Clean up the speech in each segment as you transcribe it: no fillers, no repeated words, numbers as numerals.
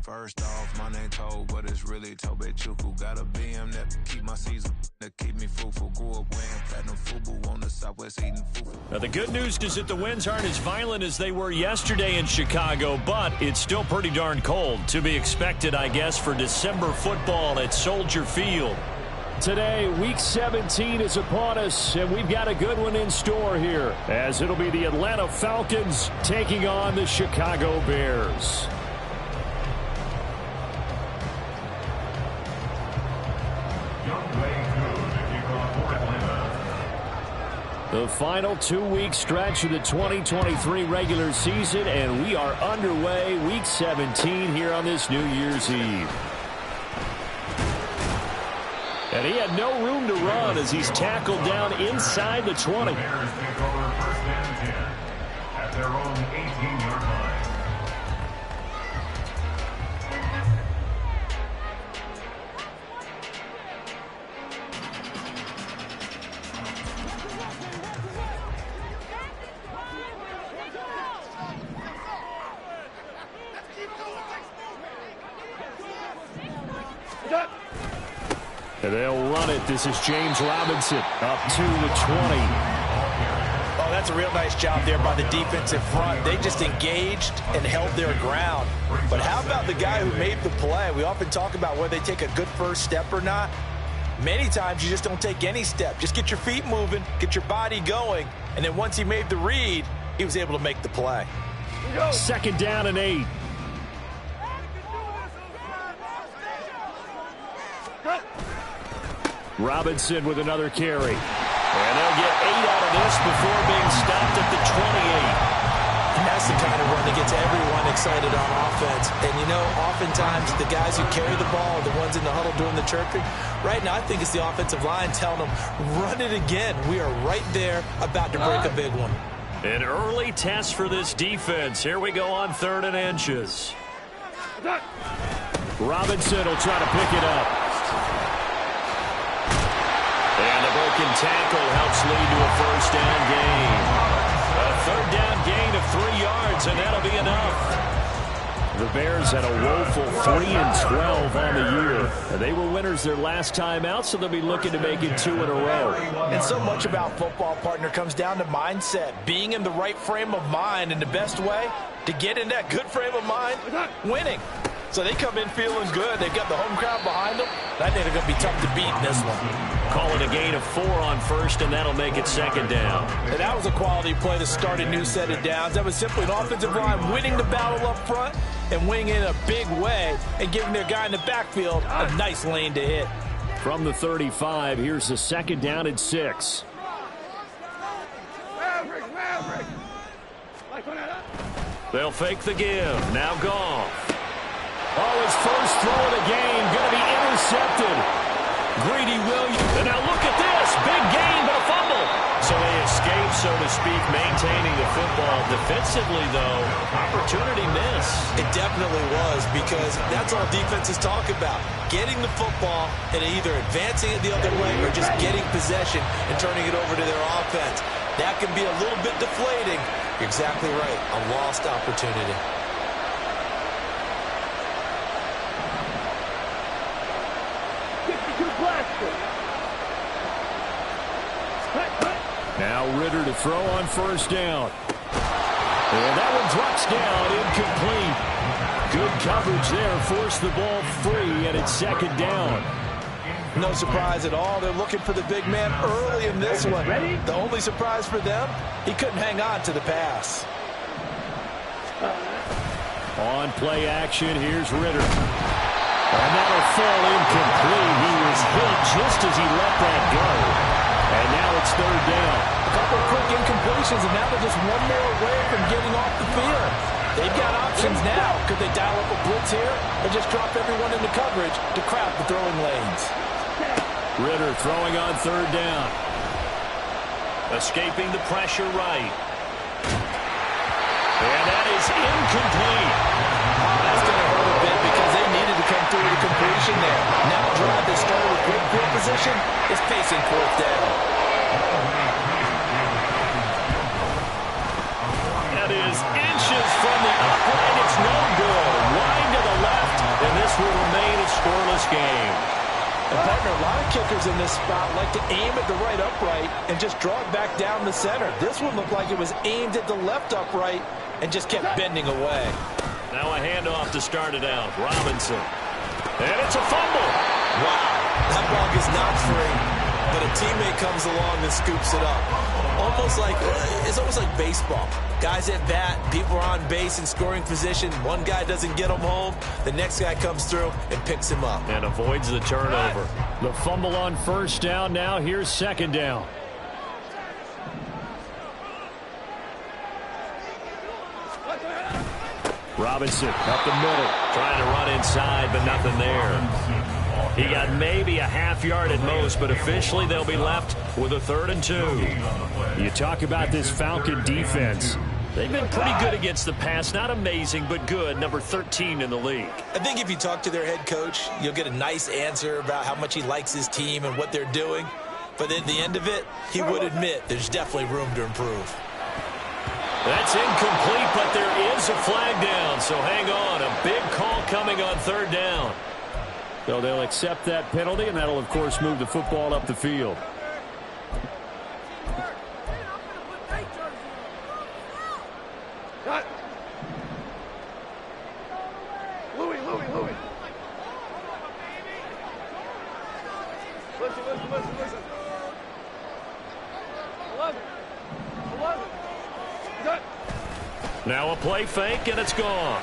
First off, my name Toad, but it's really Tobe Chuku. Got a BM that keep my season, that keep me fruitful. Grew up wearing platinum FUBU on the Southwest eating fufu. Now, the good news is that the winds aren't as violent as they were yesterday in Chicago, but it's still pretty darn cold. To be expected, I guess, for December football at Soldier Field. Today, Week 17 is upon us, and we've got a good one in store here, as it'll be the Atlanta Falcons taking on the Chicago Bears. The final 2-week stretch of the 2023 regular season, and we are underway Week 17 here on this New Year's Eve. And he had no room to run as he's tackled down inside the 20. The Bears take over first and 10 at their own 18-yard line. And they'll run it. This is James Robinson up to the 20. Oh, that's a real nice job there by the defensive front. They just engaged and held their ground. But how about the guy who made the play? We often talk about whether they take a good first step or not. Many times you just don't take any step. Just get your feet moving, get your body going, and then once he made the read, he was able to make the play. Second down and 8. Robinson with another carry. And they'll get 8 out of this before being stopped at the 28. And that's the kind of run that gets everyone excited on offense. And, you know, oftentimes the guys who carry the ball are the ones in the huddle doing the chirping. Right now, I think it's the offensive line telling them, run it again. We are right there about to break a big one. An early test for this defense. Here we go on 3rd and inches. Robinson will try to pick it up. And the broken tackle helps lead to a first down gain. A 3rd down gain of 3 yards, and that'll be enough. The Bears had a woeful 3-12 on the year. And they were winners their last time out, so they'll be looking to make it 2 in a row. And so much about football, partner, comes down to mindset. Being in the right frame of mind, and the best way to get in that good frame of mind, winning. So they come in feeling good. They've got the home crowd behind them. I think they're going to be tough to beat in this one. Call it a gain of 4 on first, and that'll make it 2nd down. And that was a quality play to start a new set of downs. That was simply an offensive line winning the battle up front and winning in a big way and giving their guy in the backfield a nice lane to hit. From the 35, here's the 2nd down and 6. They'll fake the give. Now Goff. Oh, his first throw of the game going to be intercepted. Greedy Williams. And now look at this. Big gain, but a fumble. So they escape, so to speak, maintaining the football. Defensively, though, opportunity miss. It definitely was, because that's all defenses talk about. Getting the football and either advancing it the other way or just getting possession and turning it over to their offense. That can be a little bit deflating. You're exactly right. A lost opportunity. Now Ritter to throw on 1st down. And that one drops down, incomplete. Good coverage there, forced the ball free, and it's 2nd down. No surprise at all. They're looking for the big man early in this one. The only surprise for them, he couldn't hang on to the pass. On play action, here's Ritter. And that'll fall incomplete. He was hit just as he let that go. And now it's 3rd down. A couple of quick incompletions, and now they're just one more away from getting off the field. They've got options now. Could they dial up a blitz here or just drop everyone into coverage to crowd the throwing lanes? Ritter throwing on 3rd down. Escaping the pressure right. And that is incomplete. Oh, that's going to hurt a bit because they needed to come through with a completion there. Now a drive that started with great field position is facing 4th down. That is inches from the upright. It's no good. Wide to the left. Partner, a lot of kickers in this spot like to aim at the right upright and just draw it back down the center. This one looked like it was aimed at the left upright and just kept bending away. Now a handoff to start it out. Robinson. And it's a fumble. Wow, that ball gets knocked free, but a teammate comes along and scoops it up. It's almost like baseball. Guys at bat, people are on base in scoring position. One guy doesn't get him home. The next guy comes through and picks him up. And avoids the turnover. The fumble on first down. Now here's second down. Robinson up the middle. Trying to run inside, but nothing there. He got maybe a half yard at most, but officially they'll be left with a 3rd and 2. You talk about this Falcon defense. They've been pretty good against the pass. Not amazing, but good. Number 13 in the league. I think if you talk to their head coach, you'll get a nice answer about how much he likes his team and what they're doing. But at the end of it, he would admit there's definitely room to improve. That's incomplete, but there is a flag down. So hang on. A big call coming on 3rd down. So they'll accept that penalty, and that'll, of course, move the football up the field. Louis. Listen. 11. Now a play fake, and it's gone.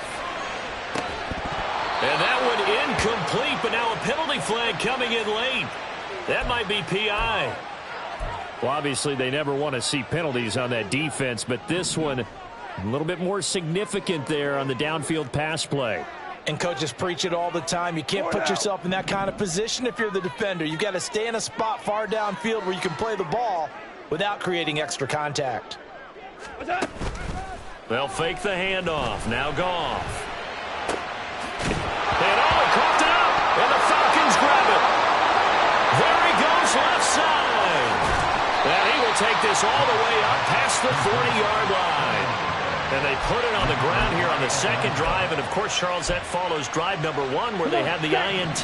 And that one incomplete, but now a penalty flag coming in late. That might be PI. Well, obviously, they never want to see penalties on that defense, but this one a little bit more significant there on the downfield pass play. And coaches preach it all the time. You can't put yourself in that kind of position if you're the defender. You've got to stay in a spot far downfield where you can play the ball without creating extra contact. They'll fake the handoff. Now Goff. And coughed it up. And the Falcons grab it. There he goes, left side. And he will take this all the way up past the 40-yard line. And they put it on the ground here on the second drive. And, of course, Charles, that follows drive number 1 where they had the INT.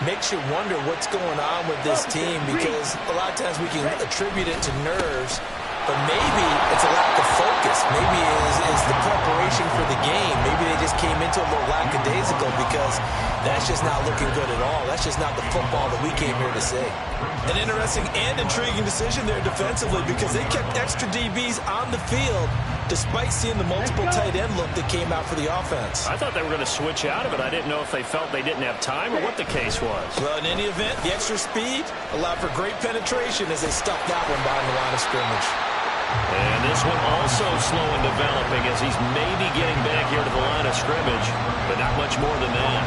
Makes you wonder what's going on with this team because a lot of times we can attribute it to nerves, but maybe it's a lack of focus. Maybe it's the preparation for the game. Maybe they just came into a little lackadaisical because that's just not looking good at all. That's just not the football that we came here to see. An interesting and intriguing decision there defensively because they kept extra DBs on the field despite seeing the multiple tight end look that came out for the offense. I thought they were going to switch out of it. I didn't know if they felt they didn't have time or what the case was. Well, in any event, the extra speed allowed for great penetration as they stuffed that one behind the line of scrimmage. And this one also slow in developing as he's maybe getting back here to the line of scrimmage, but not much more than that.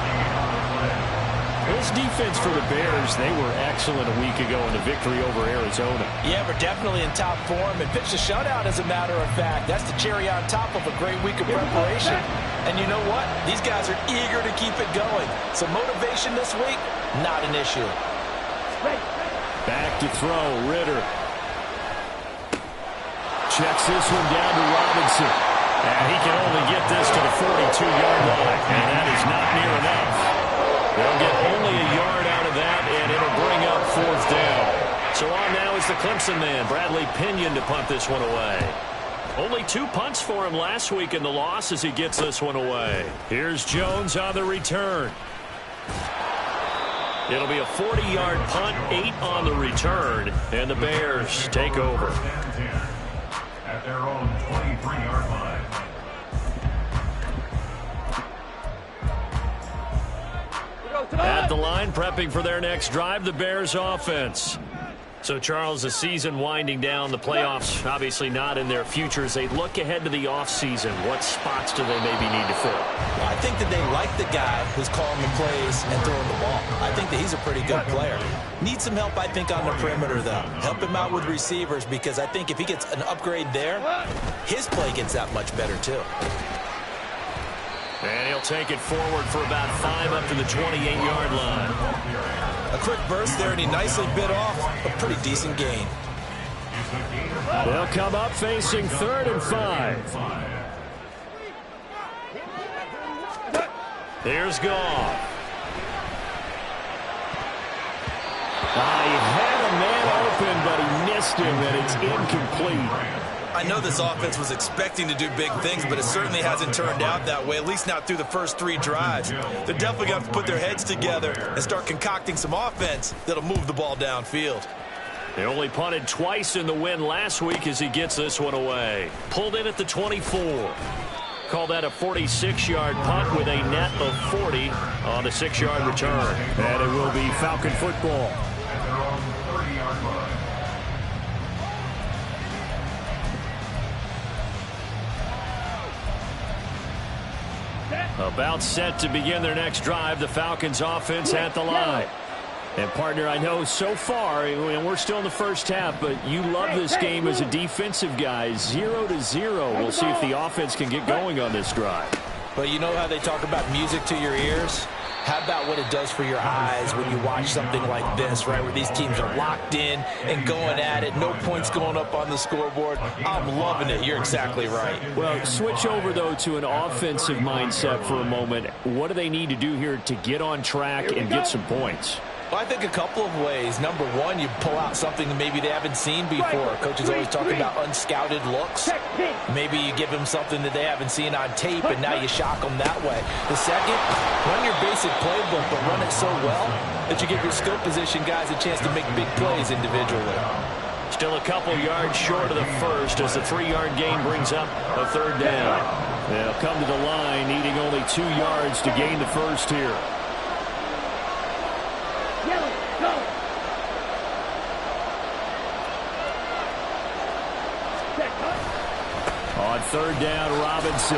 This defense for the Bears, they were excellent a week ago in the victory over Arizona. Yeah, we're definitely in top form and pitched a shutout, as a matter of fact. That's the cherry on top of a great week of preparation. And you know what? These guys are eager to keep it going. So motivation this week, not an issue. Back to throw, Ritter. Checks this one down to Robinson. And he can only get this to the 42-yard line. And that is not near enough. They'll get only a yard out of that, and it'll bring up 4th down. So on now is the Clemson man, Bradley Pinion, to punt this one away. Only 2 punts for him last week in the loss as he gets this one away. Here's Jones on the return. It'll be a 40-yard punt, 8 on the return, and the Bears take over. At their own 23-yard line. At the line, prepping for their next drive, the Bears offense. So, Charles, the season winding down, the playoffs obviously not in their future. As they look ahead to the offseason, what spots do they maybe need to fill? Well, I think that they like the guy who's calling the plays and throwing the ball. I think that he's a pretty good player. Needs some help, I think, on the perimeter, though. Help him out with receivers because I think if he gets an upgrade there, his play gets that much better, too. And he'll take it forward for about 5 up to the 28-yard line. A quick burst there, and he nicely bit off a pretty decent gain. They'll come up facing 3rd and 5. Here's Goff. He had a man open, but he missed him, and it's incomplete. I know this offense was expecting to do big things, but it certainly hasn't turned out that way, at least not through the first 3 drives. They're definitely going to have to put their heads together and start concocting some offense that'll move the ball downfield. They only punted twice in the win last week as he gets this one away. Pulled in at the 24. Call that a 46-yard punt with a net of 40 on a 6-yard return. And it will be Falcon football. At their own 30-yard line. About set to begin their next drive. The Falcons offense at the line. And, partner, I know so far, and we're still in the first half, but you love this game as a defensive guy. 0-0. We'll see if the offense can get going on this drive. But you know how they talk about music to your ears? How about what it does for your eyes when you watch something like this, right, where these teams are locked in and going at it, no points going up on the scoreboard? I'm loving it. You're exactly right. Well, switch over, though, to an offensive mindset for a moment. What do they need to do here to get on track and get some points? Well, I think a couple of ways. Number one, you pull out something that maybe they haven't seen before. Coaches always talk about unscouted looks. Maybe you give them something that they haven't seen on tape, and now you shock them that way. The second, run your basic playbook, but run it so well that you give your skill position guys a chance to make big plays individually. Still a couple yards short of the first as the 3-yard gain brings up a 3rd down. They'll come to the line needing only 2 yards to gain the first here. On 3rd down, Robinson.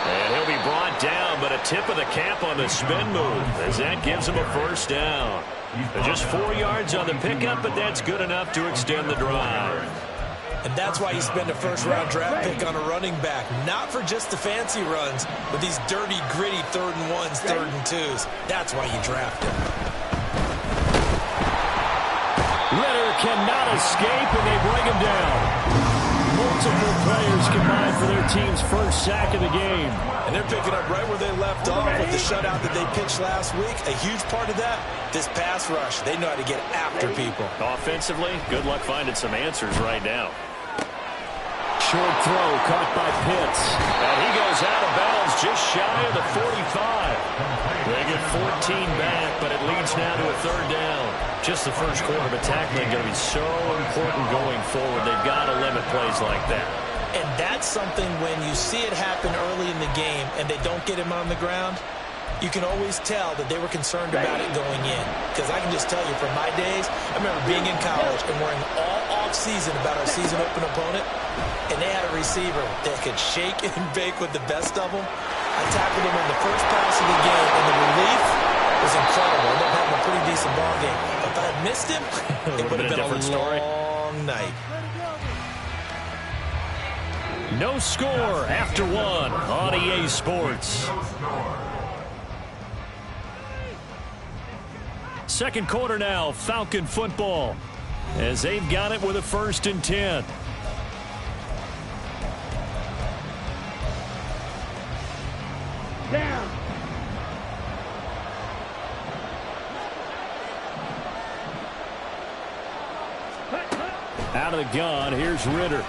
And he'll be brought down, but a tip of the cap on the spin move as that gives him a 1st down. Just 4 yards on the pickup, but that's good enough to extend the drive. And that's why you spend a 1st-round draft pick on a running back. Not for just the fancy runs, but these dirty, gritty 3rd and 1s, 3rd and 2s. That's why you draft him. Ritter cannot escape, and they bring him down. Multiple players combined for their team's 1st sack of the game. And they're picking up right where they left off with the shutout that they pitched last week. A huge part of that, this pass rush. They know how to get after people. Offensively, good luck finding some answers right now. Short throw caught by Pitts. And he goes out of bounds just shy of the 45. They get 14 back, but it leads now to a 3rd down. Just the first quarter, but tackling going to be so important going forward. They've got to limit plays like that. And that's something when you see it happen early in the game and they don't get him on the ground, you can always tell that they were concerned about it going in. Because I can just tell you from my days, I remember being in college and worrying all off-season about our season open opponent, and they had a receiver that could shake and bake with the best of them. I tackled him on the first pass of the game, and the relief was incredible. I ended up having a pretty decent ball game. If I had missed him, it would have been a long night. No score after 1 on EA Sports. 2nd quarter now, Falcon football, as they've got it with a 1st and 10. Down. Out of the gun, here's Ritter.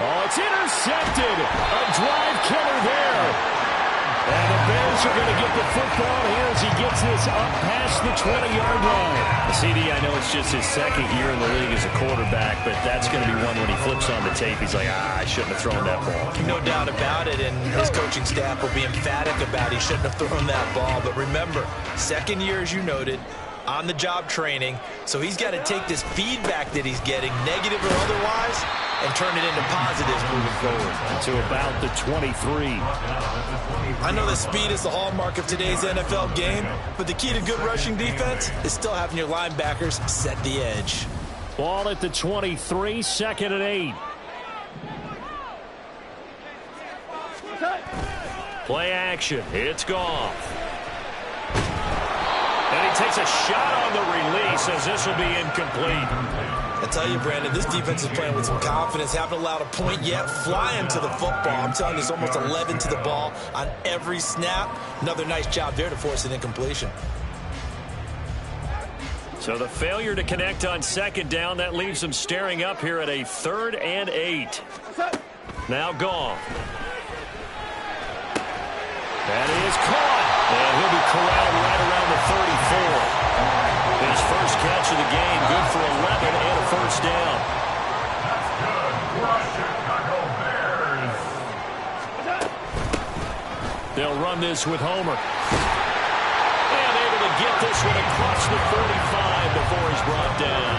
Oh, it's intercepted. A drive killer there. And the Bears are going to get the football here as he gets this up past the 20-yard line. CD, I know it's just his 2nd year in the league as a quarterback, but that's going to be one when he flips on the tape. He's like, I shouldn't have thrown that ball. No doubt about it, and his coaching staff will be emphatic about he shouldn't have thrown that ball. But remember, 2nd year, as you noted, on-the-job training, so he's got to take this feedback that he's getting, negative or otherwise, and turn it into positives moving forward. To about the 23. I know that speed is the hallmark of today's NFL game, but the key to good rushing defense is still having your linebackers set the edge. Ball at the 23, 2nd and 8. Play action. It's Goff. And he takes a shot on the release as this will be incomplete. I tell you, Brandon, this defense is playing with some confidence. Haven't allowed a point yet. Flying to the football. I'm telling you, it's almost 11 to the ball on every snap. Another nice job there to force an incompletion. So the failure to connect on second down, that leaves them staring up here at a 3rd and 8. Now Goff. That is caught. And he'll be corralled right around the 34. His first catch of the game, good for 11 and a first down. That's good for Chicago Bears. They'll run this with Homer. And able to get this one across the 45 before he's brought down.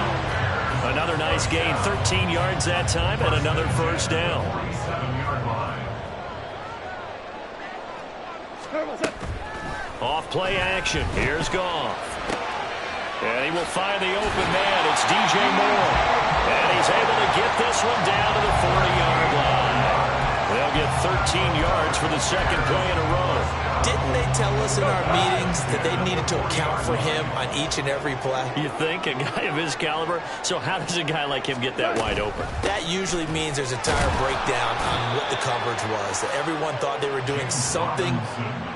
Another nice gain, 13 yards that time, and another first down. 47-yard line. Off play action. Here's Goff. And he will find the open man. It's DJ Moore. And he's able to get this one down to the 40-yard line. They'll get 13 yards for the second play in a row. Didn't they tell us in our meetings that they needed to account for him on each and every play? You think? A guy of his caliber? So how does a guy like him get that wide open? That usually means there's a tire breakdown on what the coverage was. That everyone thought they were doing something,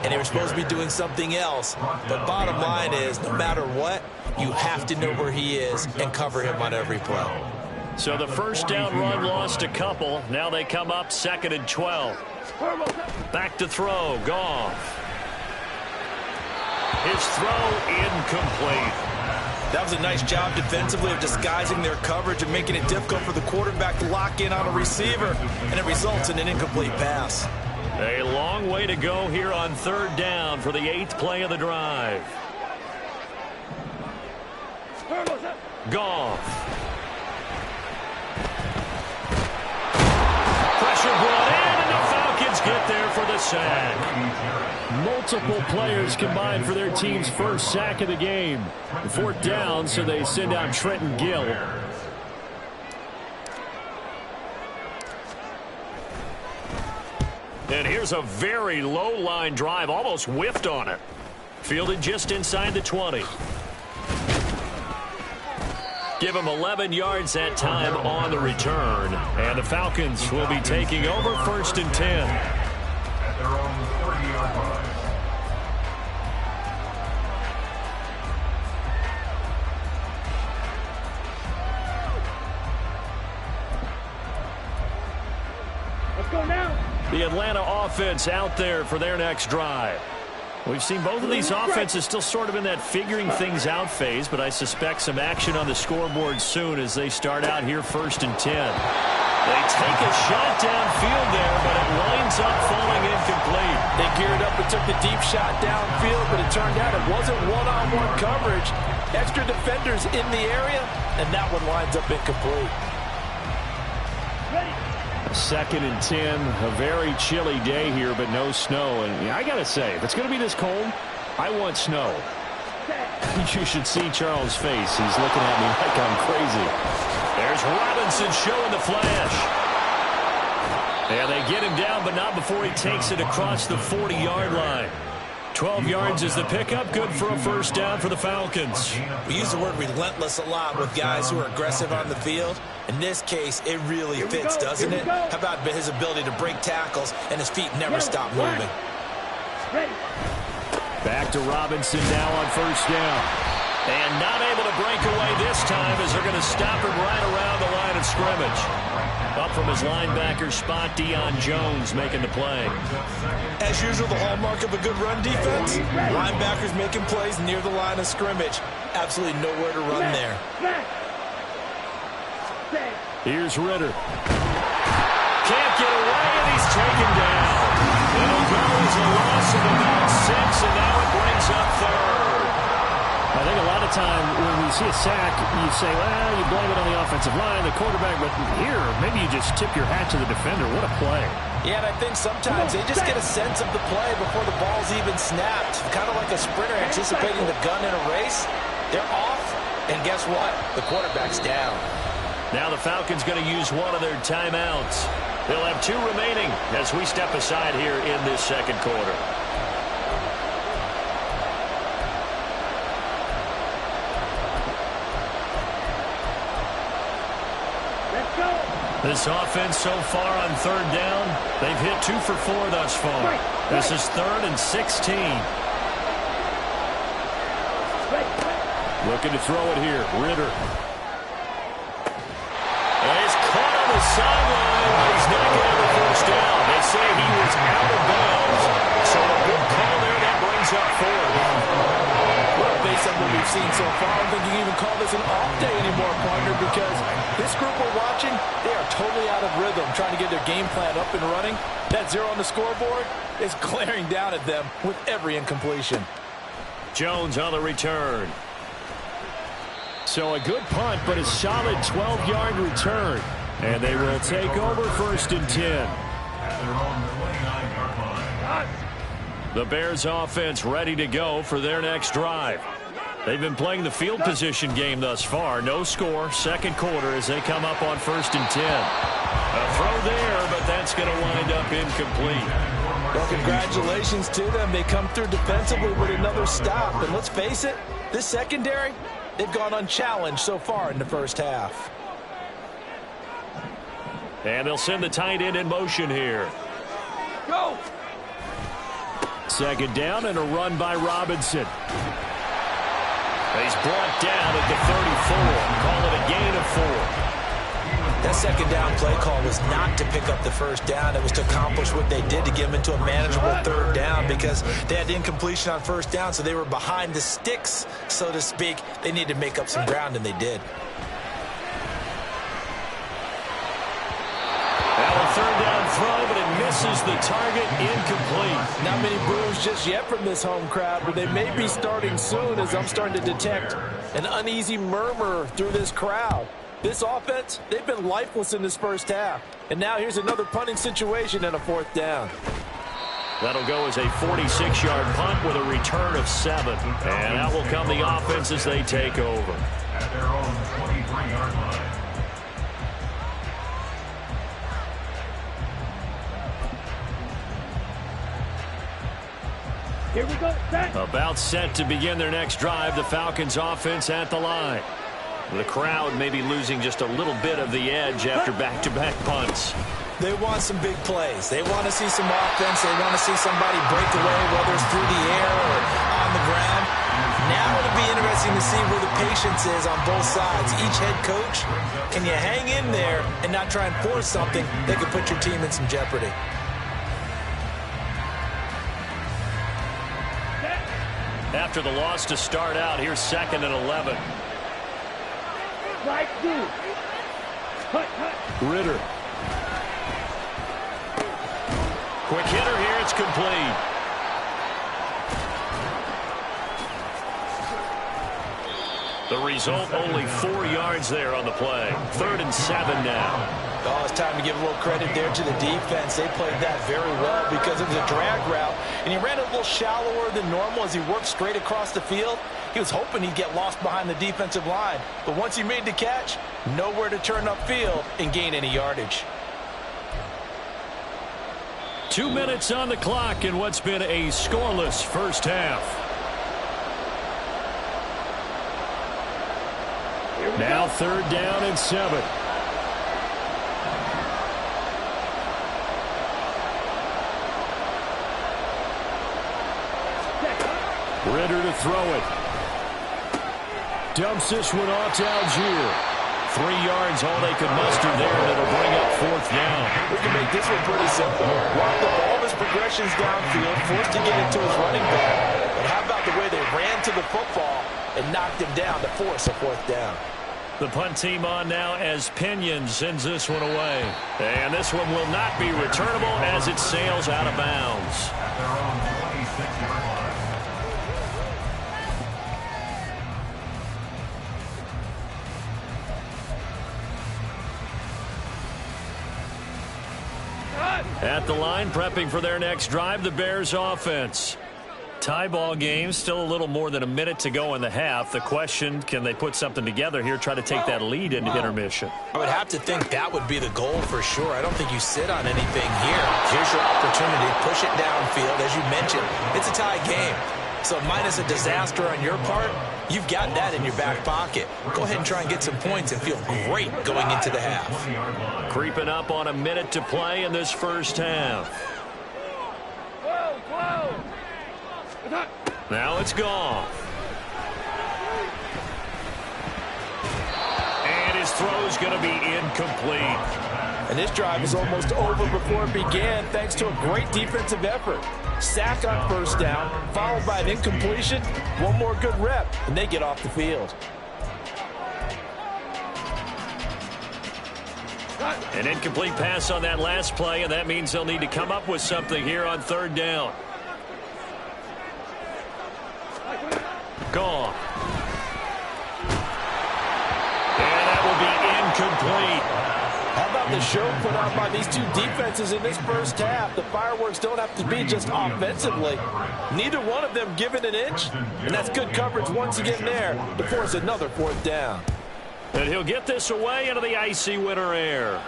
and they were supposed to be doing something else. But bottom line is, no matter what, you have to know where he is and cover him on every play. So the first down run lost a couple. Now they come up 2nd and 12. Back to throw. Goff. His throw incomplete. That was a nice job defensively of disguising their coverage and making it difficult for the quarterback to lock in on a receiver, and it results in an incomplete pass. A long way to go here on 3rd down for the 8th play of the drive. Goff. Pressure brought in, and the Falcons get there for the sack. Multiple players combined for their team's first sack of the game. 4th down, so they send out Trenton Gill. And here's a very low line drive, almost whiffed on it. Fielded just inside the 20. Give him 11 yards that time on the return. And the Falcons will be taking over 1st and 10. At their own 30-yard line. Let's go now. The Atlanta offense out there for their next drive. We've seen both of these offenses still sort of in that figuring things out phase, but I suspect some action on the scoreboard soon as they start out here 1st and 10. They take a shot downfield there, but it winds up falling incomplete. They geared up and took the deep shot downfield, but it turned out it wasn't one-on-one coverage. Extra defenders in the area, and that one winds up incomplete. 2nd and 10, a very chilly day here, but no snow. And yeah, I got to say, if it's going to be this cold, I want snow. You should see Charles' face. He's looking at me like I'm crazy. There's Robinson showing the flash. And they get him down, but not before he takes it across the 40-yard line. 12 yards is the pickup, good for a first down for the Falcons. We use the word relentless a lot with guys who are aggressive on the field. In this case, it really fits, doesn't it? How about his ability to break tackles and his feet never stop moving? Back to Robinson now on first down. And not able to break away this time as they're going to stop him right around the line of scrimmage. Up from his linebacker spot, Deion Jones making the play. As usual, the hallmark of a good run defense, linebackers making plays near the line of scrimmage. Absolutely nowhere to run there. Here's Ritter. Can't get away, and he's taken down. It'll go as a loss of about 6, and now it brings up 3rd. I think a lot of time when we see a sack, you say, well, you blame it on the offensive line, the quarterback, but here, maybe you just tip your hat to the defender. What a play. Yeah, and I think sometimes they just get a sense of the play before the ball's even snapped. Kind of like a sprinter anticipating the gun in a race. They're off, and guess what? The quarterback's down. Now the Falcons going to use one of their timeouts. They'll have 2 remaining as we step aside here in this second quarter. This offense so far on 3rd down, they've hit 2 for 4 thus far. This is 3rd and 16. Looking to throw it here. Ritter. And he's caught on the sideline. He's not going to have a first down. They say he was out of bounds. So a good call there. That brings up 4. Well, based on what we've seen so far, I don't think you can even call this an off day anymore, partner, because this group we're watching, they are totally out of rhythm, trying to get their game plan up and running. That 0 on the scoreboard is glaring down at them with every incompletion. Jones on the return. So a good punt, but a solid 12-yard return. And they will take over 1st and 10. At their own 29-yard line. The Bears offense ready to go for their next drive. They've been playing the field position game thus far. No score, 2nd quarter as they come up on 1st and 10. A throw there, but that's going to wind up incomplete. Well, congratulations to them. They come through defensively with another stop. And let's face it, this secondary, they've gone unchallenged so far in the first half. And they'll send the tight end in motion here. Go! 2nd down and a run by Robinson. He's brought down at the 34. Call it a gain of 4. That 2nd down play call was not to pick up the 1st down. It was to accomplish what they did to get them into a manageable 3rd down because they had incompletion on 1st down, so they were behind the sticks, so to speak. They needed to make up some ground, and they did. Now a 3rd down throw, but it misses the target, incomplete. Not many boos just yet from this home crowd, but they may be starting soon as I'm starting to detect an uneasy murmur through this crowd. This offense, they've been lifeless in this first half. And now here's another punting situation and a 4th down. That'll go as a 46-yard punt with a return of 7. And that will come the offense as they take over. At their own 23-yard line. Here we go. Set. About set to begin their next drive. The Falcons offense at the line. The crowd may be losing just a little bit of the edge after back-to-back punts. They want some big plays. They want to see some offense. They want to see somebody break away, whether it's through the air or on the ground. Now it'll be interesting to see where the patience is on both sides. Each head coach, can you hang in there and not try and force something that could put your team in some jeopardy? After the loss to start out, here's 2nd and 11. Right, dude. Cut. Ritter. Quick hitter here. It's complete. The result, only 4 yards there on the play. 3rd and 7 now. Oh, it's time to give a little credit there to the defense. They played that very well because it was a drag route, and he ran a little shallower than normal as he worked straight across the field. He was hoping he'd get lost behind the defensive line, but once he made the catch, nowhere to turn upfield and gain any yardage. 2 minutes on the clock in what's been a scoreless first half. Now 3rd down and 7. Ritter to throw it. Dumps this one off to Algier. 3 yards, all they could muster there, and it'll bring up 4th down. We can make this one pretty simple. Walk the ball of his progressions downfield, forced to get it to his running back. But how about the way they ran to the football and knocked him down to force a 4th down? The punt team on now as Pinion sends this one away. And this one will not be returnable as it sails out of bounds. At their own 26-yard line. At the line, prepping for their next drive, the Bears offense. Tie ball game, still a little more than a minute to go in the half. The question, can they put something together here, try to take that lead into intermission? I would have to think that would be the goal for sure. I don't think you sit on anything here. Here's your opportunity. Push it downfield. As you mentioned, it's a tie game. So minus a disaster on your part, you've got that in your back pocket. Go ahead and try and get some points and feel great going into the half. Creeping up on a minute to play in this first half. Whoa. Now it's gone. throw's going to be incomplete. And this drive is almost over before it began thanks to a great defensive effort. Sack on first down, followed by an incompletion. One more good rep, and they get off the field. An incomplete pass on that last play, and that means they'll need to come up with something here on third down. Gone. And that will be incomplete. How about the show put on by these two defenses in this first half? The fireworks don't have to be just offensively. Neither one of them given an inch, and that's good coverage once again there to force another fourth down. And he'll get this away into the icy winter air.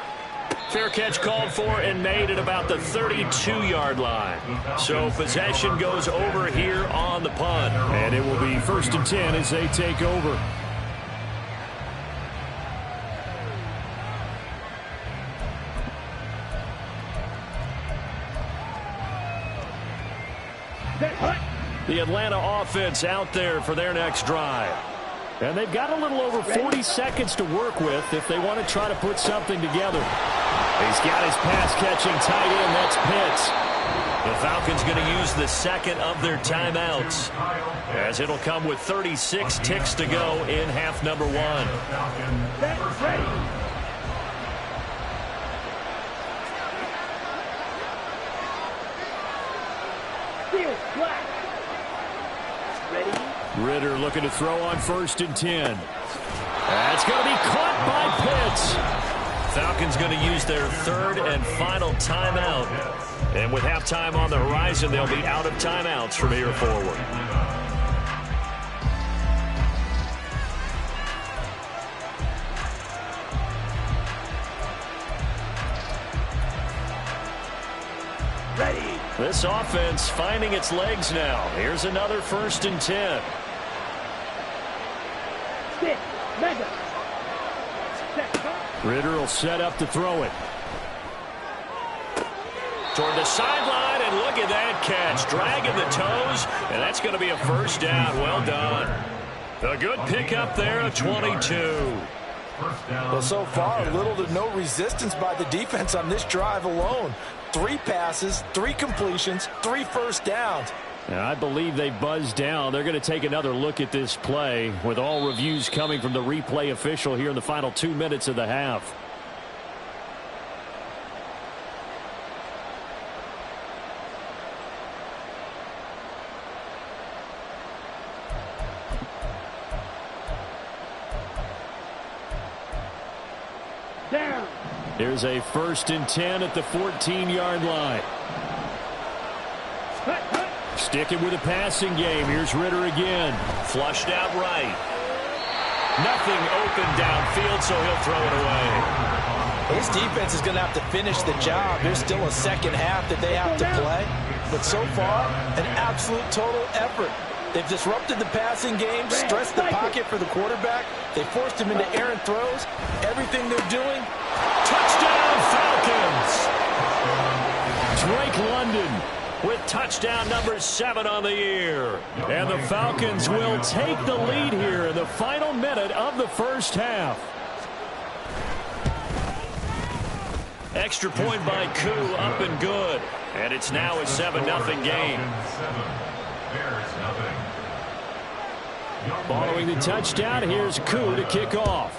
Fair catch called for and made at about the 32-yard line. So possession goes over here on the punt. And it will be 1st and 10 as they take over. The Atlanta offense out there for their next drive. And they've got a little over 40 seconds to work with if they want to try to put something together. He's got his pass-catching tight end. That's Pitts. The Falcons going to use the second of their timeouts, as it'll come with 36 ticks to go in half number one. Ritter looking to throw on 1st and 10. That's going to be caught by Pitts. Falcons going to use their third and final timeout. And with halftime on the horizon, they'll be out of timeouts from here forward. This offense finding its legs now. Here's another 1st and 10. Ritter will set up to throw it. Toward the sideline, and look at that catch. Dragging the toes, and that's going to be a first down. Well done. A good pickup there at 22. Well, so far, little to no resistance by the defense on this drive alone. 3 passes, 3 completions, 3 first downs. And I believe they buzzed down. They're going to take another look at this play with all reviews coming from the replay official here in the final 2 minutes of the half. Down. Here's a 1st and 10 at the 14-yard line. Sticking with a passing game. Here's Ritter again. Flushed out right. Nothing open downfield, so he'll throw it away. This defense is going to have to finish the job. There's still a second half that they have to play. But so far, an absolute total effort. They've disrupted the passing game, stressed the pocket for the quarterback. They forced him into errant throws. Everything they're doing. Touchdown, Falcons! Drake London with touchdown number 7 on the year. And the Falcons will take the lead here in the final minute of the first half. Extra point by Koo, up and good. And it's now a 7-0 game. Following the touchdown, here's Koo to kick off.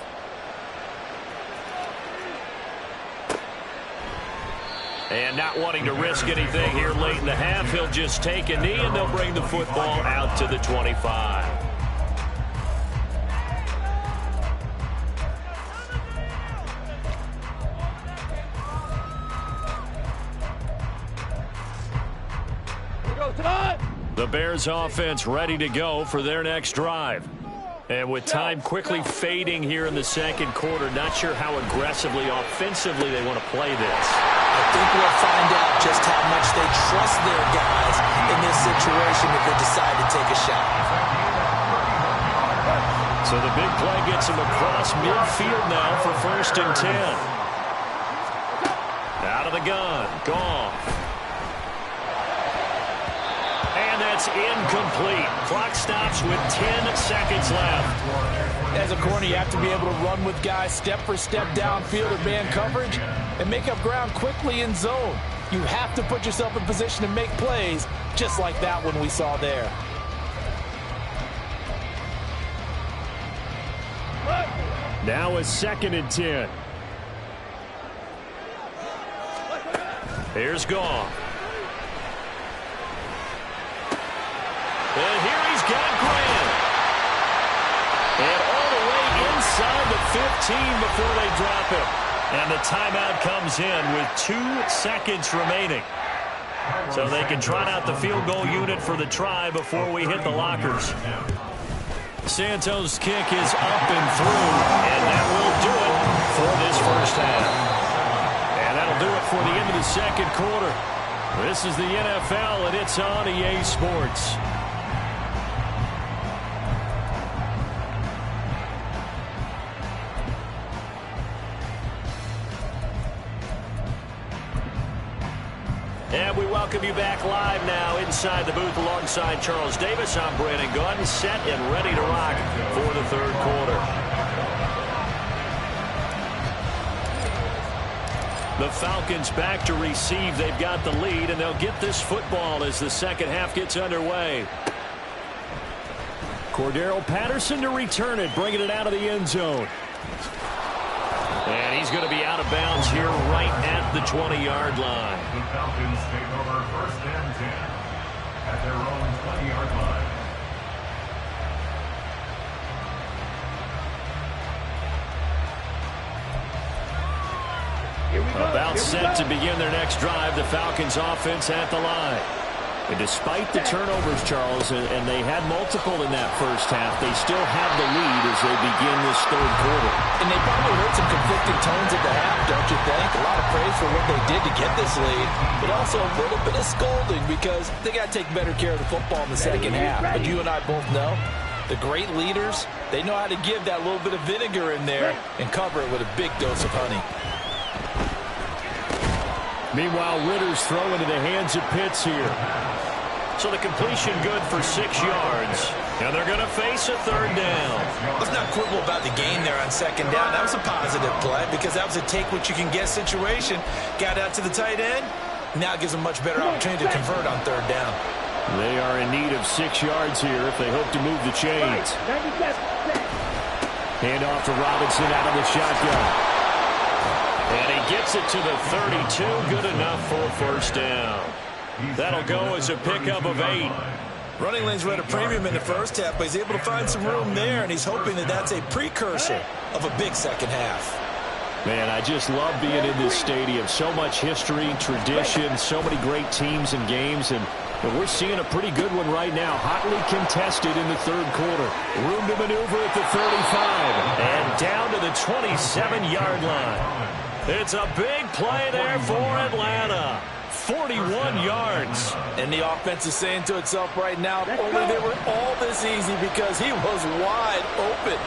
And not wanting to risk anything here late in the half, he'll just take a knee, and they'll bring the football out to the 25. The Bears offense ready to go for their next drive. And with time quickly fading here in the second quarter, not sure how aggressively, offensively they want to play this. I think we'll find out just how much they trust their guys in this situation if they decide to take a shot. So the big play gets them across midfield now for 1st and 10. Out of the gun. Gone. And that's incomplete. Clock stops with 10 seconds left. As a corner, you have to be able to run with guys step for step downfield or man coverage and make up ground quickly in zone. You have to put yourself in position to make plays, just like that one we saw there. Now a 2nd and 10. Here's Goff. And here he's got Grant. And all the way inside the 15 before they drop him. And the timeout comes in with 2 seconds remaining. So they can trot out the field goal unit for the try before we hit the lockers. Santos' kick is up and through, and that will do it for this first half. And that'll do it for the end of the second quarter. This is the NFL, and it's on EA Sports. And we welcome you back live now inside the booth alongside Charles Davis. I'm Brandon Gaudin, set and ready to rock for the third quarter. The Falcons back to receive. They've got the lead, and they'll get this football as the second half gets underway. Cordero Patterson to return it, bringing it out of the end zone. And he's going to be out of bounds here right at the 20-yard line. The Falcons take over 1st and 10 at their own 20-yard line. About set to begin their next drive, the Falcons offense at the line. And despite the turnovers, Charles, and they had multiple in that first half, they still have the lead as they begin this third quarter. And they probably heard some conflicting tones at the half, don't you think? A lot of praise for what they did to get this lead, but also a little bit of scolding because they got to take better care of the football in the second half. But you and I both know the great leaders, they know how to give that little bit of vinegar in there and cover it with a big dose of honey. Meanwhile, Ritter's throw into the hands of Pitts here. So the completion good for 6 yards. And they're going to face a third down. Let's not quibble about the gain there on second down. That was a positive play because that was a take-what-you-can-get situation. Got out to the tight end. Now it gives them a much better opportunity to convert on third down. They are in need of 6 yards here if they hope to move the chains. Hand off to Robinson out of the shotgun. And he gets it to the 32. Good enough for a first down. That'll go as a pickup of 8. Running lanes were at a premium in the first half, but he's able to find some room there, and he's hoping that that's a precursor of a big second half. Man, I just love being in this stadium. So much history, tradition, so many great teams and games, and we're seeing a pretty good one right now. Hotly contested in the third quarter. Room to maneuver at the 35. And down to the 27-yard line. It's a big play there for Atlanta. 41 yards. And the offense is saying to itself right now, only they were all this easy because he was wide open.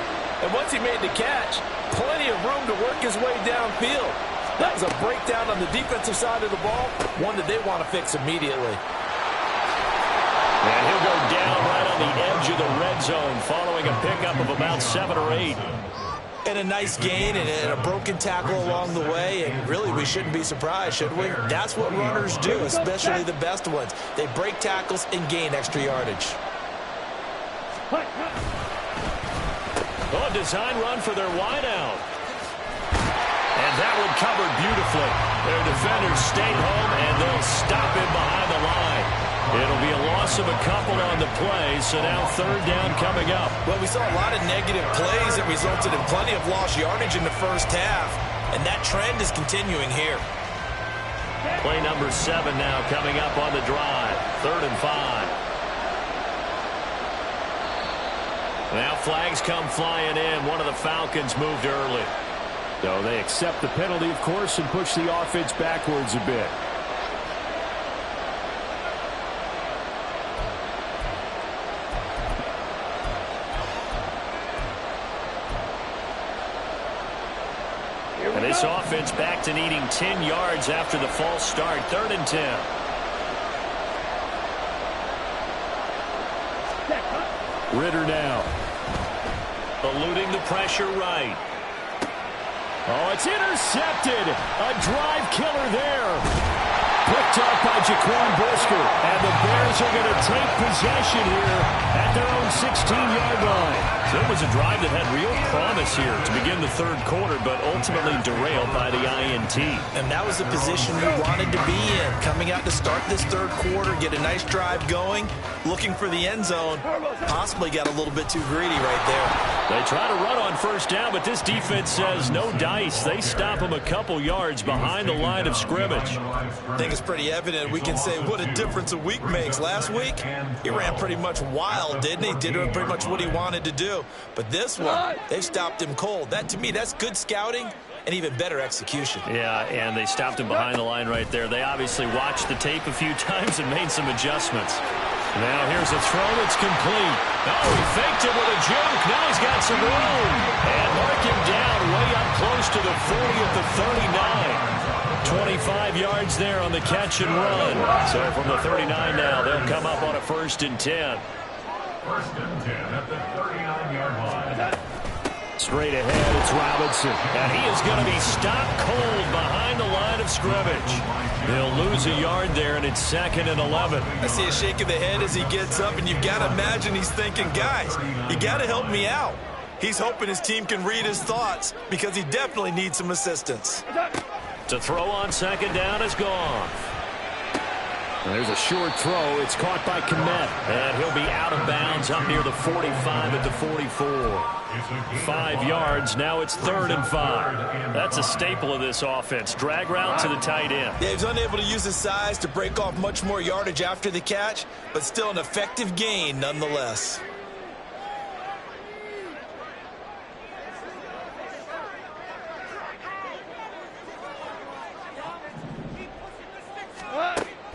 And once he made the catch, plenty of room to work his way downfield. That was a breakdown on the defensive side of the ball, one that they want to fix immediately. And he'll go down right on the edge of the red zone following a pickup of about 7 or 8. And a nice gain and a broken tackle along the way, and really we shouldn't be surprised, should we? That's what runners do, especially the best ones. They break tackles and gain extra yardage. Oh, design run for their wideout. And that one covered beautifully. Their defenders stayed home, and they'll stop him behind the line. It'll be a loss of a couple on the play, so now third down coming up. Well, we saw a lot of negative plays that resulted in plenty of lost yardage in the first half, and that trend is continuing here. Play number 7 now coming up on the drive. 3rd and 5. Now flags come flying in. One of the Falcons moved early. So they accept the penalty, of course, and push the offense backwards a bit. And this offense back to needing 10 yards after the false start. 3rd and 10. Ritter now. eluding the pressure right. Oh, it's intercepted. A drive killer there. Picked up by Jaquan Brisker. And the Bears are going to take possession here at their own 16-yard line. So it was a drive that had real promise here to begin the third quarter, but ultimately derailed by the INT. And that was the position we wanted to be in. Coming out to start this third quarter, get a nice drive going, looking for the end zone. Possibly got a little bit too greedy right there. They try to run on first down, but this defense says no dice. They stop them a couple yards behind the line of scrimmage. I think it's pretty evident. We can say what a difference a week makes. Last week, he ran pretty much wild, didn't he? Did pretty much what he wanted to do. But this one, they've stopped him cold. That, to me, that's good scouting and even better execution. Yeah, and they stopped him behind the line right there. They obviously watched the tape a few times and made some adjustments. Now here's a throw that's complete. Oh, he faked it with a juke. Now he's got some room. And mark him down way up close to the 40 at the 39. 25 yards there on the catch and run. So from the 39 now, they'll come up on a 1st and 10. 1st and 10 at the 39-yard line. Straight ahead, it's Robinson. And he is going to be stopped cold behind the line of scrimmage. They'll lose a yard there, and it's 2nd and 11. I see a shake of the head as he gets up, and you've got to imagine he's thinking, guys, you got to help me out. He's hoping his team can read his thoughts because he definitely needs some assistance. To throw on 2nd down is gone. And there's a short throw. It's caught by Kmet. And he'll be out of bounds up near the 45 at the 44. 5 yards. Now it's 3rd and 5. That's a staple of this offense. Drag route to the tight end. Yeah, he's unable to use his size to break off much more yardage after the catch, but still an effective gain nonetheless.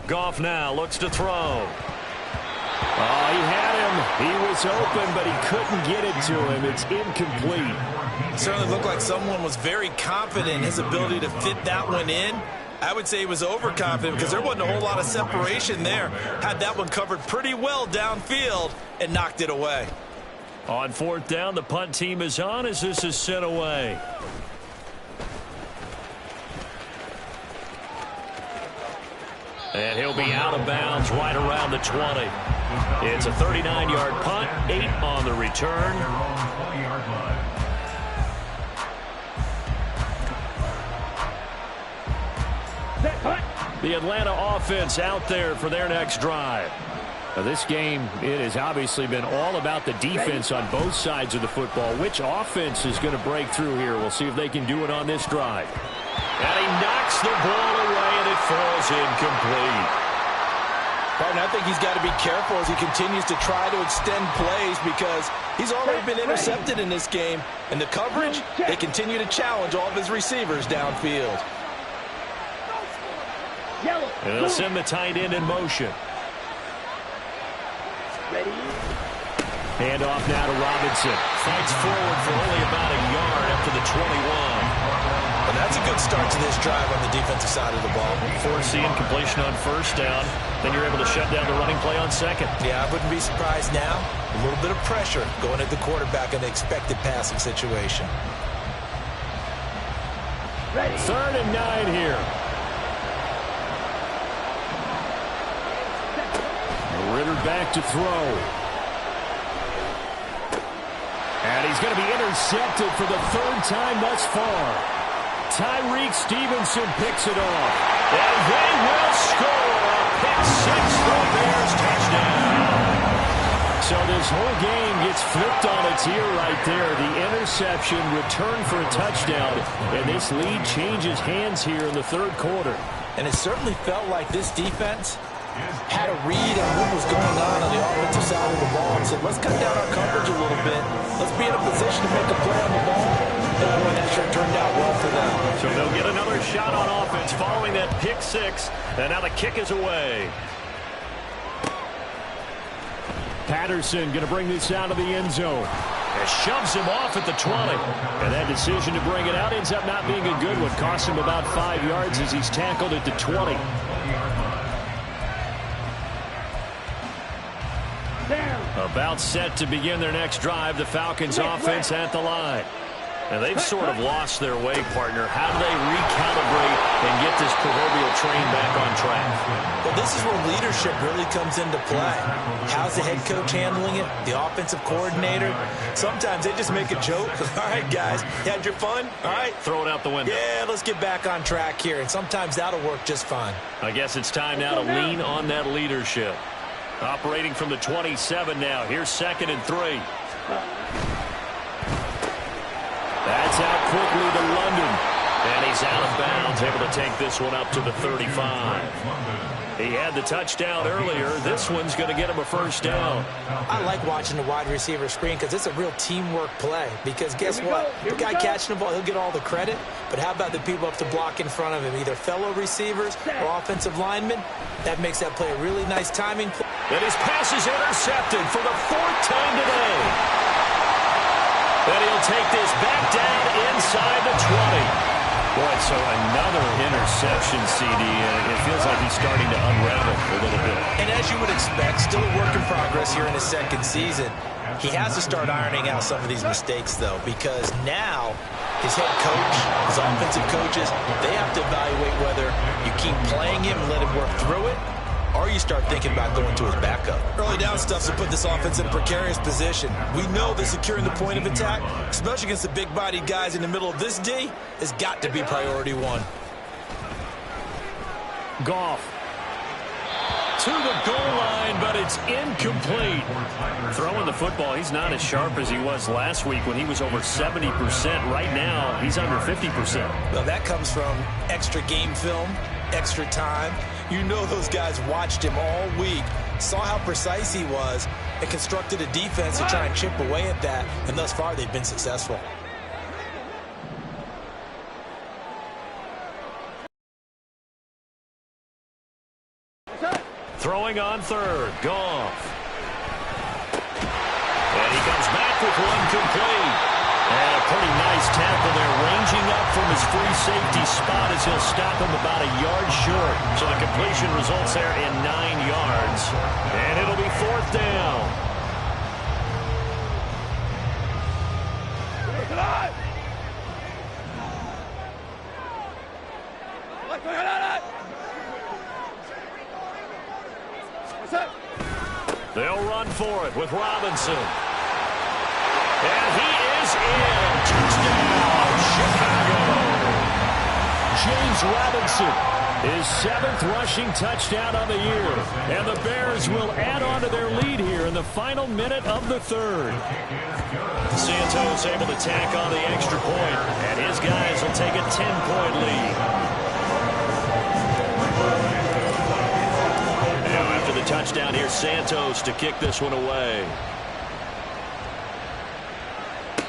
Goff now looks to throw. Oh, he had him. He was open, but he couldn't get it to him. It's incomplete. Certainly looked like someone was very confident in his ability to fit that one in. I would say he was overconfident because there wasn't a whole lot of separation there. Had that one covered pretty well downfield and knocked it away. On 4th down, the punt team is on as this is sent away. And he'll be out of bounds right around the 20. It's a 39-yard punt, 8 on the return. The Atlanta offense out there for their next drive. Now this game, it has obviously been all about the defense on both sides of the football. Which offense is going to break through here? We'll see if they can do it on this drive. And he knocks the ball away, and it falls incomplete. Partner, I think he's got to be careful as he continues to try to extend plays because he's already been intercepted in this game. And the coverage, they continue to challenge all of his receivers downfield. And they'll send the tight end in motion. Hand off now to Robinson. Fights forward for only about a yard up to the 21. And that's a good start to this drive on the defensive side of the ball. Forcing completion on 1st down. Then you're able to shut down the running play on 2nd. Yeah, I wouldn't be surprised now. A little bit of pressure going at the quarterback in the expected passing situation. 3rd and 9 here. Ritter back to throw. And he's going to be intercepted for the 3rd time thus far. Tyreek Stevenson picks it off. And they will score a pick 6 for Bears touchdown. So this whole game gets flipped on its ear right there. The interception, return for a touchdown. And this lead changes hands here in the 3rd quarter. And it certainly felt like this defense had a read on what was going on the offensive side of the ball and said, let's cut down our coverage a little bit. Let's be in a position to make a play on the ball. And boy, that sure turned out well for them. So they'll get another shot on offense following that pick 6. And now the kick is away. Patterson going to bring this out of the end zone. And shoves him off at the 20. And that decision to bring it out ends up not being a good one. Cost him about 5 yards as he's tackled at the 20. A About set to begin their next drive. The Falcons offense at the line. And they've sort of lost their way, partner. How do they recalibrate and get this proverbial train back on track? Well, this is where leadership really comes into play. How's the head coach handling it? The offensive coordinator? Sometimes they just make a joke. All right, guys, you had your fun? All right. Throw it out the window. Yeah, let's get back on track here. And sometimes that'll work just fine. I guess it's time now to lean on that leadership. Operating from the 27 now. Here's 2nd and 3. That's out quickly to London. And he's out of bounds, able to take this one up to the 35. He had the touchdown earlier. This one's going to get him a first down. I like watching the wide receiver screen because it's a real teamwork play. Because guess what? The guy catching the ball, he'll get all the credit. But how about the people up to block in front of him, either fellow receivers or offensive linemen? That makes that play a really nice timing play. And his pass is intercepted for the 4th time today. And he'll take this back down inside the 20. Boy, so another interception, CD, and it feels like he's starting to unravel a little bit. And as you would expect, still a work in progress here in his 2nd season. He has to start ironing out some of these mistakes, though, because now his head coach, his offensive coaches, they have to evaluate whether you keep playing him and let him work through it, or you start thinking about going to his backup. Early down stuff to put this offense in a precarious position. We know that securing the point of attack, especially against the big-bodied guys in the middle of this D, has got to be priority one. Goff to the goal line, but it's incomplete. Throwing the football, he's not as sharp as he was last week when he was over 70%. Right now, he's under 50%. Well, that comes from extra game film, extra time. You know those guys watched him all week, saw how precise he was, and constructed a defense to try and chip away at that, and thus far they've been successful. Throwing on 3rd, Goff. And he comes back with one complete. And a pretty nice tackle there, ranging up from his free safety spot as he'll stop him about a yard short. So the completion results there in 9 yards. And it'll be 4th down. They'll run for it with Robinson. And he is in. Touchdown, Chicago. James Robinson, his 7th rushing touchdown of the year. And the Bears will add on to their lead here in the final minute of the 3rd. Santos able to tack on the extra point, and his guys will take a 10-point lead. Now after the touchdown, here's Santos to kick this one away.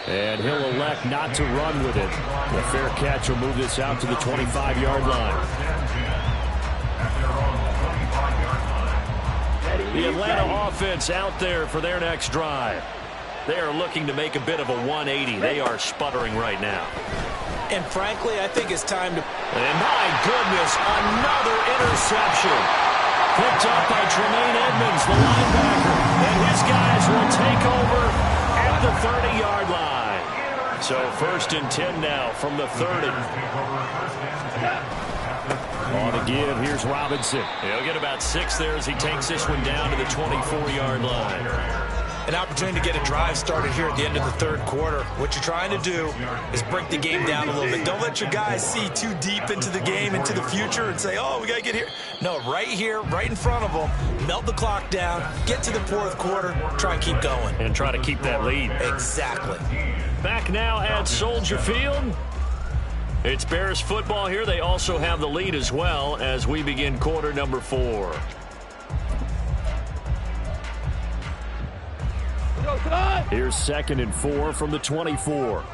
And he'll elect not to run with it. The fair catch will move this out to the 25-yard line. The Atlanta offense out there for their next drive. They are looking to make a bit of a 180. They are sputtering right now. And frankly, I think it's time to... And my goodness, another interception. Picked up by Tremaine Edmonds, the linebacker. And his guys will take over at the 30-yard line. So 1st and 10 now from the 30. On the give, here's Robinson. He'll get about 6 there as he takes this one down to the 24-yard line. An opportunity to get a drive started here at the end of the 3rd quarter. What you're trying to do is break the game down a little bit. Don't let your guys see too deep into the game, into the future, and say, oh, we got to get here. No, right here, right in front of them, melt the clock down, get to the 4th quarter, try and keep going. And try to keep that lead. Exactly. Back now at Soldier Field. It's Bears football here. They also have the lead as well as we begin quarter number 4. Here's 2nd and 4 from the 24.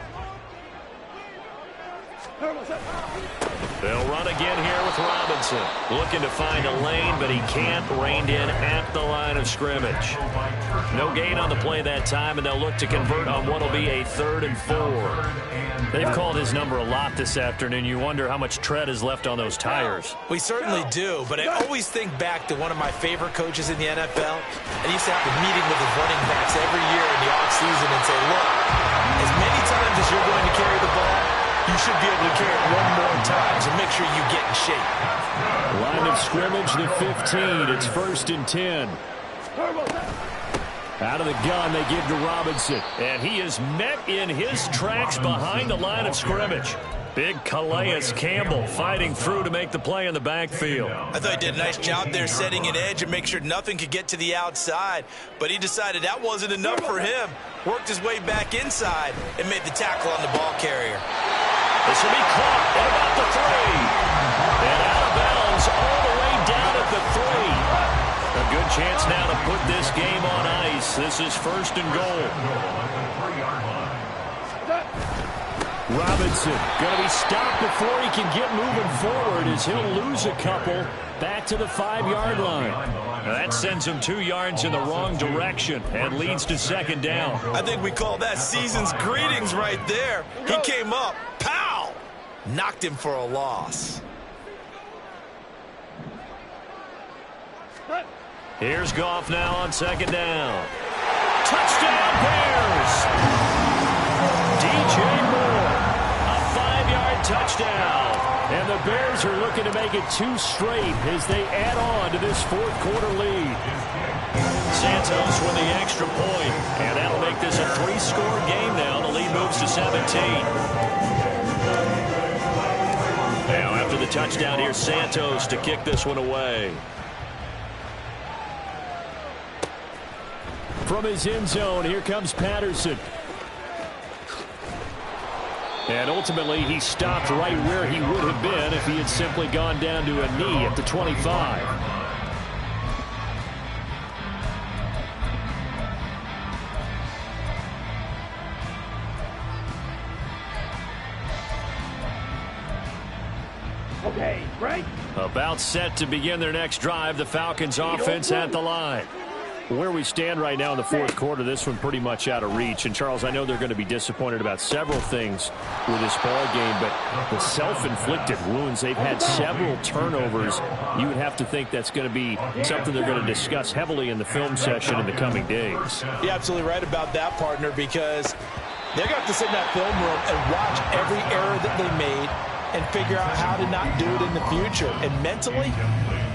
They'll run again here with Robinson. Looking to find a lane, but he can't. Reined in at the line of scrimmage. No gain on the play that time, and they'll look to convert on what will be a 3rd and 4. They've called his number a lot this afternoon. You wonder how much tread is left on those tires. We certainly do, but I always think back to one of my favorite coaches in the NFL. I used to have a meeting with his running backs every year in the offseason and say, look, as many times as you're going to carry the ball, you should be able to carry it one more time, so make sure you get in shape. Line of scrimmage, the 15. It's 1st and 10. Out of the gun, they give to Robinson. And he is met in his tracks behind the line of scrimmage. Big Calais Campbell fighting through to make the play in the backfield. I thought he did a nice job there setting an edge and make sure nothing could get to the outside. But he decided that wasn't enough for him. Worked his way back inside and made the tackle on the ball carrier. This will be caught at about the 3. And out of bounds all the way down at the 3. A good chance now to put this game on ice. This is 1st and goal. Robinson going to be stopped before he can get moving forward as he'll lose a couple back to the 5-yard line. Now that sends him 2 yards in the wrong direction and leads to 2nd down. I think we call that season's greetings right there. He came up, pow! Knocked him for a loss. Here's Goff now on 2nd down. Touchdown Bears! DJ Moore, a 5-yard touchdown. And the Bears are looking to make it 2 straight as they add on to this 4th quarter lead. Santos with the extra point, and that'll make this a 3-score game now. The lead moves to 17. Now after the touchdown, here's Santos to kick this one away. From his end zone, here comes Patterson. And ultimately, he stopped right where he would have been if he had simply gone down to a knee at the 25. Okay, break. About set to begin their next drive. The Falcons offense at the line. Where we stand right now in the 4th quarter, this one pretty much out of reach. And, Charles, I know they're going to be disappointed about several things with this ball game, but the self-inflicted wounds, they've had several turnovers. You would have to think that's going to be something they're going to discuss heavily in the film session in the coming days. You're absolutely right about that, partner, because they're going to have to sit in that film room and watch every error that they made and figure out how to not do it in the future. And mentally,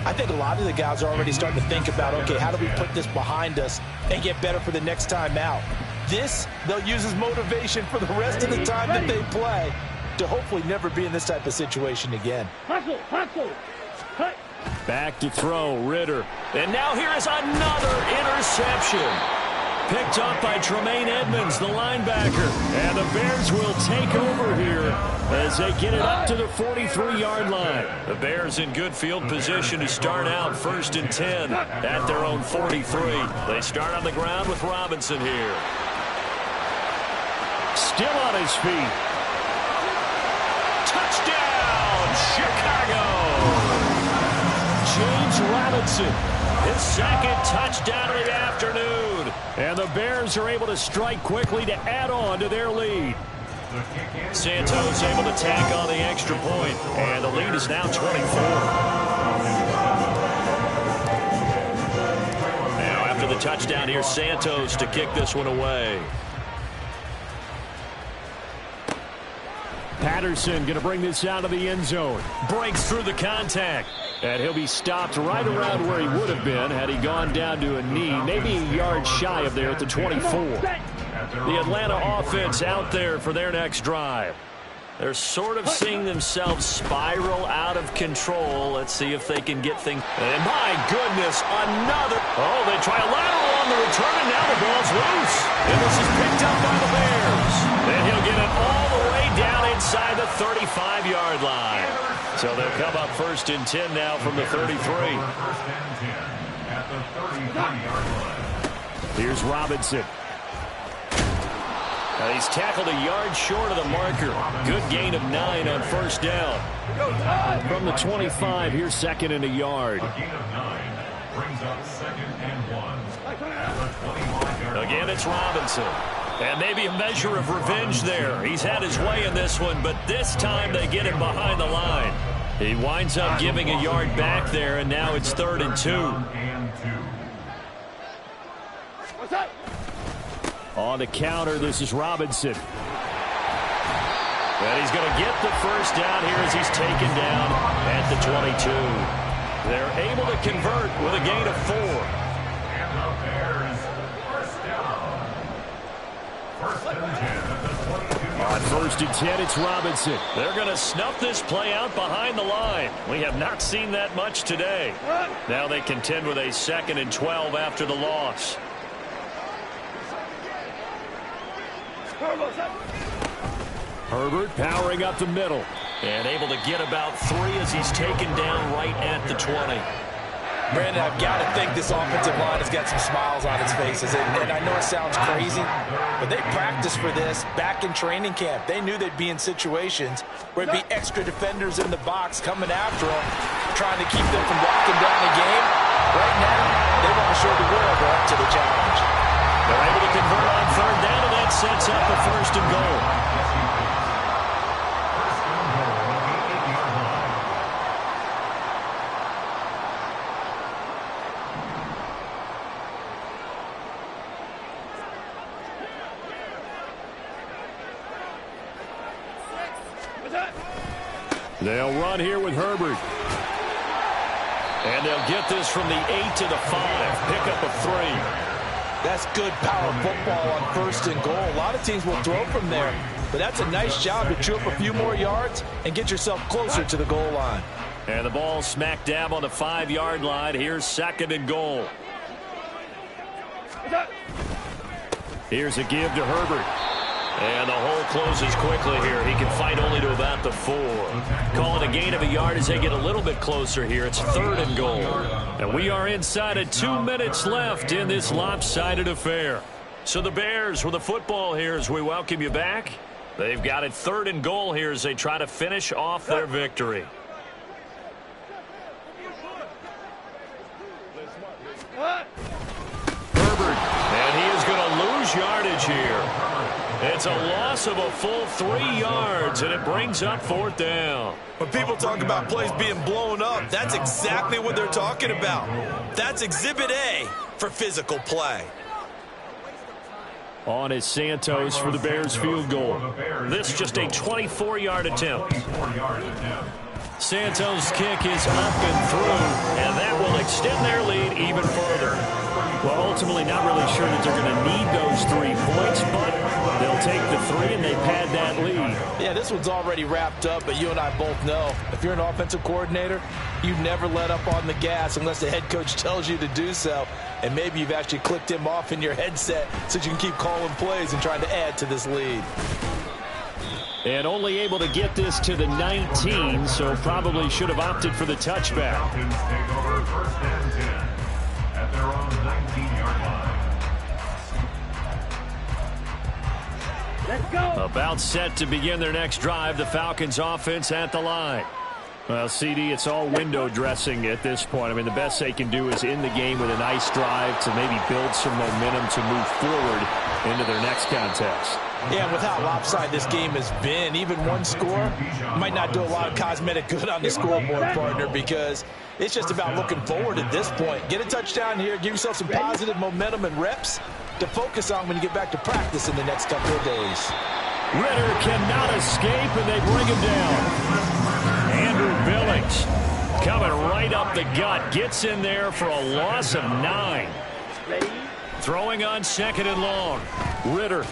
I think a lot of the guys are already starting to think about, okay, how do we put this behind us and get better for the next time out? This, they'll use as motivation for the rest of the time that they play to hopefully never be in this type of situation again. Hustle, hustle. Cut. Back to throw, Ritter. And now here is another interception. Picked up by Tremaine Edmonds, the linebacker. And the Bears will take over here as they get it up to the 43-yard line. The Bears in good field position to start out 1st and 10 at their own 43. They start on the ground with Robinson here. Still on his feet. Touchdown, Chicago! James Robinson. His 2nd touchdown of the afternoon. And the Bears are able to strike quickly to add on to their lead. Santos able to tack on the extra point, and the lead is now 24. Now after the touchdown, here's Santos to kick this one away. Patterson going to bring this out of the end zone. Breaks through the contact. And he'll be stopped right around where he would have been had he gone down to a knee, maybe a yard shy of there at the 24. The Atlanta offense out there for their next drive. They're sort of seeing themselves spiral out of control. Let's see if they can get things. And my goodness, another. Oh, they try a lateral on the return, and now the ball's loose. And this is picked up by the Bears. And he'll get it all the way down inside the 35-yard line. So they'll come up 1st and 10 now from the 33. 1st and 10 at the 33-yard line. Here's Robinson. He's tackled a yard short of the marker. Good gain of 9 on first down. From the 25, here's second and a yard. A gain of 9 brings up 2nd and 1. At the 21-yard Again, it's Robinson. And maybe a measure of revenge there. He's had his way in this one, but this time they get him behind the line. He winds up giving a yard back there, and now it's 3rd and 2. On the counter, this is Robinson. And he's going to get the first down here as he's taken down at the 22. They're able to convert with a gain of 4. And the Bears first down. First and 10 at the 22. On 1st and 10, it's Robinson. They're going to snuff this play out behind the line. We have not seen that much today. Now they contend with a 2nd and 12 after the loss. Herbert powering up the middle. And able to get about 3 as he's taken down right at the 20. Brandon, I've got to think this offensive line has got some smiles on its faces. And I know it sounds crazy, but they practiced for this back in training camp. They knew they'd be in situations where it'd be extra defenders in the box coming after them, trying to keep them from locking down the game. Right now, they want to show the world they're up to the challenge. They're able to convert on 3rd down, and that sets up a 1st and goal. They'll run here with Herbert. And they'll get this from the 8 to the 5. Pick up a 3. That's good power football on 1st and goal. A lot of teams will throw from there, but that's a nice job to chew up a few more yards and get yourself closer to the goal line. And the ball smack dab on the 5-yard line. Here's 2nd and goal. Here's a give to Herbert. And the hole closes quickly here. He can fight only to about the 4. Call it a gain of a yard as they get a little bit closer here. It's 3rd and goal. And we are inside of 2 minutes left in this lopsided affair. So the Bears with the football here as we welcome you back. They've got it 3rd and goal here as they try to finish off their victory. Herbert, and he is going to lose yardage here. It's a loss of a full 3 yards, and it brings up 4th down. When people talk about plays being blown up, that's exactly what they're talking about. That's Exhibit A for physical play. On is Santos for the Bears field goal. This just a 24-yard attempt. Santos' kick is up and through, and that will extend their lead even further. Well, ultimately not really sure that they're going to need those 3 points, but they'll take the 3 and they pad that lead. Yeah, this one's already wrapped up, but you and I both know if you're an offensive coordinator, you never let up on the gas unless the head coach tells you to do so. And maybe you've actually clicked him off in your headset so you can keep calling plays and trying to add to this lead. And only able to get this to the 19, so probably should have opted for the touchback. Falcons take over 1st and 10 at their own 19-yard line. Let's go. About set to begin their next drive. The Falcons offense at the line. Well, CD, it's all window dressing at this point. I mean, the best they can do is in the game with a nice drive to maybe build some momentum to move forward into their next contest. Yeah, and with how lopsided this game has been, even one score might not do a lot of cosmetic good on the scoreboard, partner, because it's just about looking forward at this point. Get a touchdown here, give yourself some positive momentum and reps to focus on when you get back to practice in the next couple of days. Ritter cannot escape, and they bring him down. Andrew Billings coming right up the gut. Gets in there for a loss of 9. Throwing on 2nd and long. Ritter.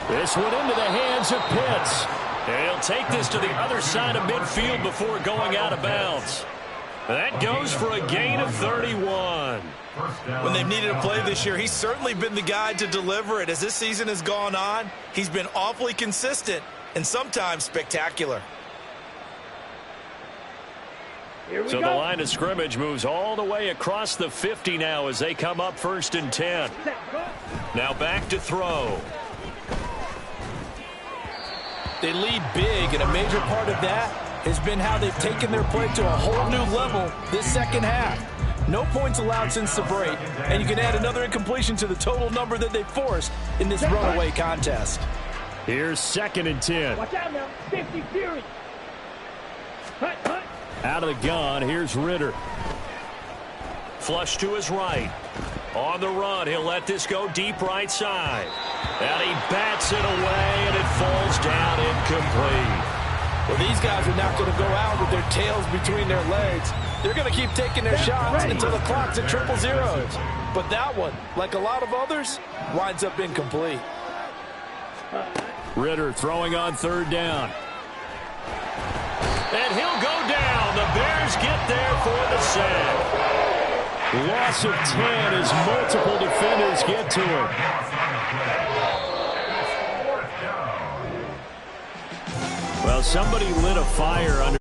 This one into the hands of Pitts. And he'll take this to the other side of midfield before going out of bounds. That goes for a gain of 31. When they've needed a play this year, he's certainly been the guy to deliver it. As this season has gone on, he's been awfully consistent and sometimes spectacular. So the line of scrimmage moves all the way across the 50 now as they come up 1st and 10. Now back to throw. They lead big, and a major part of that has been how they've taken their play to a whole new level this second half. No points allowed since the break, and you can add another incompletion to the total number that they forced in this runaway contest. Here's 2nd and 10. Watch out now. 50 Fury. Cut, cut. Out of the gun, here's Ritter. Flush to his right. On the run, he'll let this go deep right side. And he bats it away, and it falls down incomplete. Well, these guys are not going to go out with their tails between their legs. They're going to keep taking their shots until the clock's at 000. But that one, like a lot of others, winds up incomplete. Ritter throwing on 3rd down. And he'll go down. The Bears get there for the sack. Loss of 10 as multiple defenders get to him. Well, somebody lit a fire under